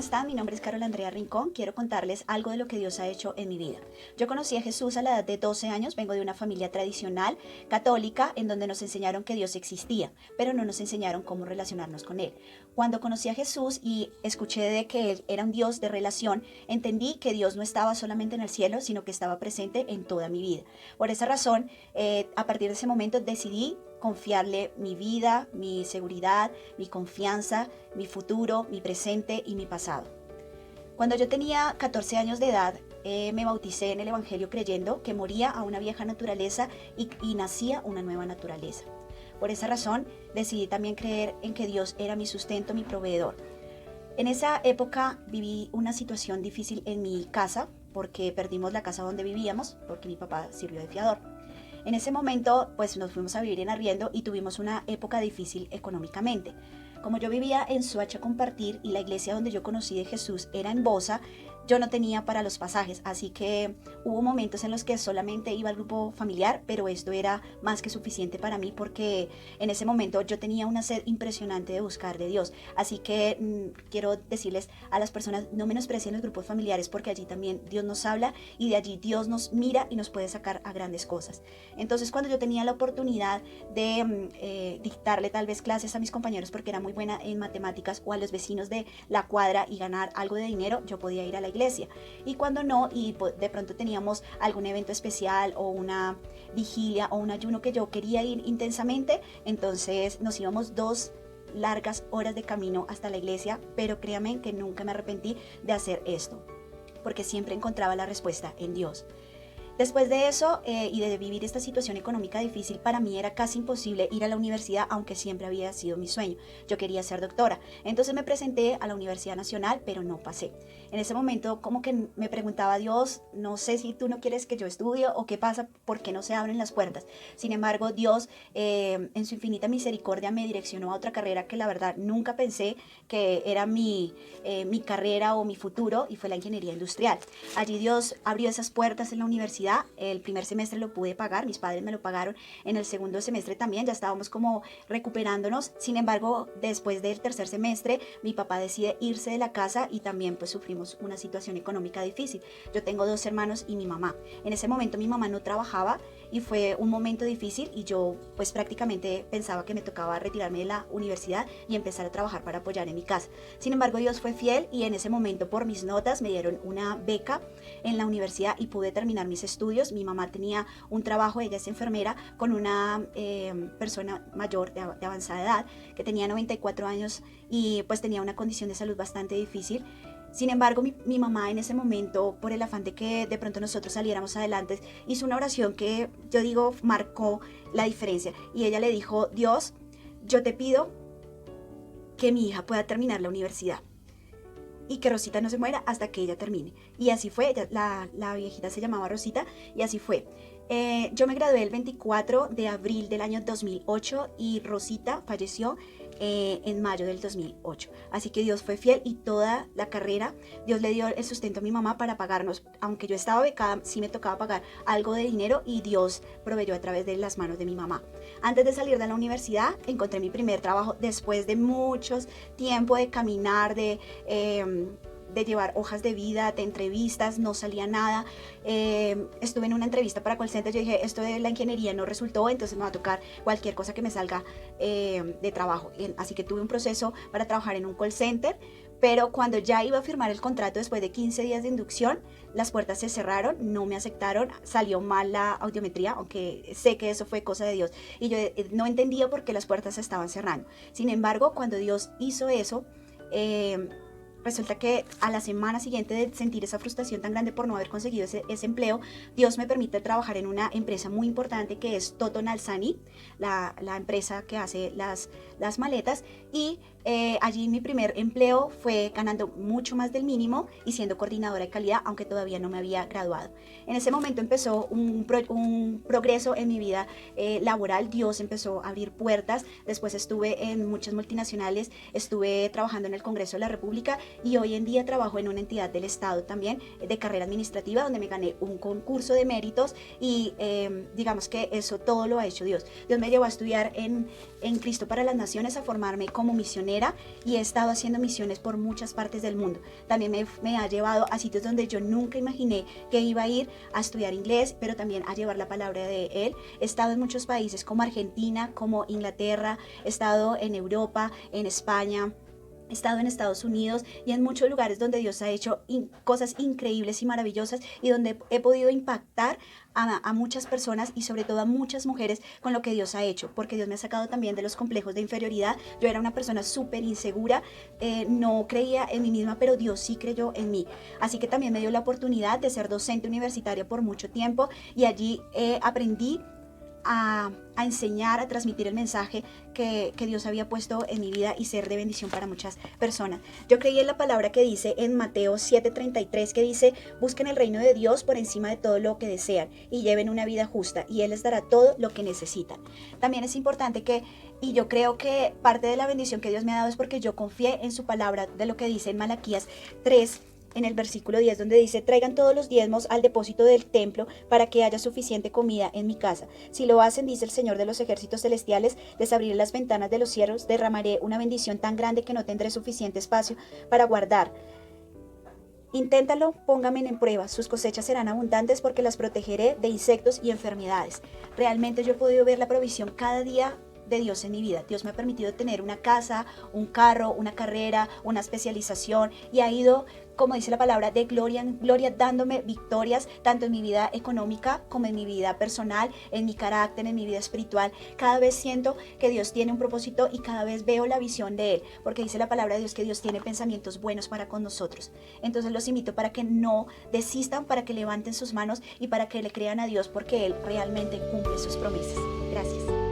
están? Mi nombre es Carol Andrea Rincón. Quiero contarles algo de lo que Dios ha hecho en mi vida. Yo conocí a Jesús a la edad de 12 años, vengo de una familia tradicional católica en donde nos enseñaron que Dios existía, pero no nos enseñaron cómo relacionarnos con Él. Cuando conocí a Jesús y escuché de que Él era un Dios de relación, entendí que Dios no estaba solamente en el cielo, sino que estaba presente en toda mi vida. Por esa razón, a partir de ese momento decidí confiarle mi vida, mi seguridad, mi confianza, mi futuro, mi presente y mi pasado. Cuando yo tenía 14 años de edad, me bauticé en el Evangelio creyendo que moría a una vieja naturaleza y nacía una nueva naturaleza. Por esa razón, decidí también creer en que Dios era mi sustento, mi proveedor. En esa época viví una situación difícil en mi casa porque perdimos la casa donde vivíamos porque mi papá sirvió de fiador. En ese momento, pues nos fuimos a vivir en arriendo y tuvimos una época difícil económicamente. Como yo vivía en Soacha Compartir y la iglesia donde yo conocí de Jesús era en Bosa, yo no tenía para los pasajes, así que hubo momentos en los que solamente iba al grupo familiar, pero esto era más que suficiente para mí porque en ese momento yo tenía una sed impresionante de buscar de Dios. Así que quiero decirles a las personas, no menosprecien los grupos familiares porque allí también Dios nos habla y de allí Dios nos mira y nos puede sacar a grandes cosas. Entonces cuando yo tenía la oportunidad de dictarle tal vez clases a mis compañeros porque era muy buena en matemáticas o a los vecinos de la cuadra y ganar algo de dinero, yo podía ir a la iglesia. Y cuando no, y de pronto teníamos algún evento especial o una vigilia o un ayuno que yo quería ir intensamente, entonces nos íbamos 2 largas horas de camino hasta la iglesia, pero créanme que nunca me arrepentí de hacer esto, porque siempre encontraba la respuesta en Dios. Después de eso y de vivir esta situación económica difícil, para mí era casi imposible ir a la universidad, aunque siempre había sido mi sueño. Yo quería ser doctora. Entonces me presenté a la Universidad Nacional, pero no pasé. En ese momento como que me preguntaba a Dios, no sé si tú no quieres que yo estudie o qué pasa, por qué no se abren las puertas. Sin embargo, Dios en su infinita misericordia me direccionó a otra carrera que la verdad nunca pensé que era mi carrera o mi futuro, y fue la ingeniería industrial. Allí Dios abrió esas puertas en la universidad. El primer semestre lo pude pagar, mis padres me lo pagaron. En el segundo semestre también, ya estábamos como recuperándonos. Sin embargo, después del tercer semestre, mi papá decide irse de la casa y también pues sufrimos una situación económica difícil. Yo tengo 2 hermanos y mi mamá. En ese momento mi mamá no trabajaba y fue un momento difícil y yo pues prácticamente pensaba que me tocaba retirarme de la universidad y empezar a trabajar para apoyar en mi casa. Sin embargo, Dios fue fiel y en ese momento por mis notas me dieron una beca en la universidad y pude terminar mis estudios. Mi mamá tenía un trabajo, ella es enfermera, con una persona mayor de avanzada edad que tenía 94 años y pues tenía una condición de salud bastante difícil. Sin embargo, mi mamá en ese momento, por el afán de que de pronto nosotros saliéramos adelante, hizo una oración que yo digo marcó la diferencia. Y ella le dijo: Dios, yo te pido que mi hija pueda terminar la universidad y que Rosita no se muera hasta que ella termine. Y así fue, la viejita se llamaba Rosita y así fue. Yo me gradué el 24 de abril del año 2008 y Rosita falleció en mayo del 2008. Así que Dios fue fiel y toda la carrera Dios le dio el sustento a mi mamá para pagarnos. Aunque yo estaba becada, sí me tocaba pagar algo de dinero y Dios proveyó a través de las manos de mi mamá. Antes de salir de la universidad encontré mi primer trabajo después de muchos tiempo de caminar, de llevar hojas de vida, de entrevistas, no salía nada. Estuve en una entrevista para call center, yo dije, esto de la ingeniería no resultó, entonces me va a tocar cualquier cosa que me salga de trabajo. Así que tuve un proceso para trabajar en un call center, pero cuando ya iba a firmar el contrato después de 15 días de inducción, las puertas se cerraron, no me aceptaron, salió mal la audiometría, aunque sé que eso fue cosa de Dios. Y yo no entendía por qué las puertas se estaban cerrando. Sin embargo, cuando Dios hizo eso, resulta que a la semana siguiente de sentir esa frustración tan grande por no haber conseguido ese empleo, Dios me permite trabajar en una empresa muy importante que es Toton Alsani, la empresa que hace las maletas, y allí mi primer empleo fue ganando mucho más del mínimo y siendo coordinadora de calidad, aunque todavía no me había graduado. En ese momento empezó un progreso en mi vida laboral. Dios empezó a abrir puertas. Después estuve en muchas multinacionales, estuve trabajando en el Congreso de la República y hoy en día trabajo en una entidad del Estado también de carrera administrativa, donde me gané un concurso de méritos y digamos que eso todo lo ha hecho Dios. Dios me llevó a estudiar en Cristo para las Naciones, a formarme como misionera, y he estado haciendo misiones por muchas partes del mundo. También me ha llevado a sitios donde yo nunca imaginé que iba a ir a estudiar inglés, pero también a llevar la palabra de Él. He estado en muchos países como Argentina, como Inglaterra, he estado en Europa, en España, he estado en Estados Unidos y en muchos lugares donde Dios ha hecho cosas increíbles y maravillosas, y donde he podido impactar a muchas personas y sobre todo a muchas mujeres con lo que Dios ha hecho, porque Dios me ha sacado también de los complejos de inferioridad. Yo era una persona súper insegura, no creía en mí misma, pero Dios sí creyó en mí. Así que también me dio la oportunidad de ser docente universitaria por mucho tiempo, y allí aprendí a enseñar, a transmitir el mensaje que Dios había puesto en mi vida y ser de bendición para muchas personas. Yo creí en la palabra que dice en Mateo 7:33, que dice: busquen el reino de Dios por encima de todo lo que desean y lleven una vida justa, y Él les dará todo lo que necesitan. También es importante y yo creo que parte de la bendición que Dios me ha dado es porque yo confié en su palabra, de lo que dice en Malaquías 3, en el versículo 10, donde dice: traigan todos los diezmos al depósito del templo para que haya suficiente comida en mi casa. Si lo hacen, dice el Señor de los ejércitos celestiales, les abriré las ventanas de los cielos, derramaré una bendición tan grande que no tendré suficiente espacio para guardar. Inténtalo, pónganme en prueba, sus cosechas serán abundantes porque las protegeré de insectos y enfermedades. Realmente yo he podido ver la provisión cada día de Dios en mi vida. Dios me ha permitido tener una casa, un carro, una carrera, una especialización, y ha ido, como dice la palabra, de gloria en gloria, dándome victorias tanto en mi vida económica como en mi vida personal, en mi carácter, en mi vida espiritual. Cada vez siento que Dios tiene un propósito y cada vez veo la visión de Él, porque dice la palabra de Dios que Dios tiene pensamientos buenos para con nosotros. Entonces los invito para que no desistan, para que levanten sus manos y para que le crean a Dios, porque Él realmente cumple sus promesas. Gracias.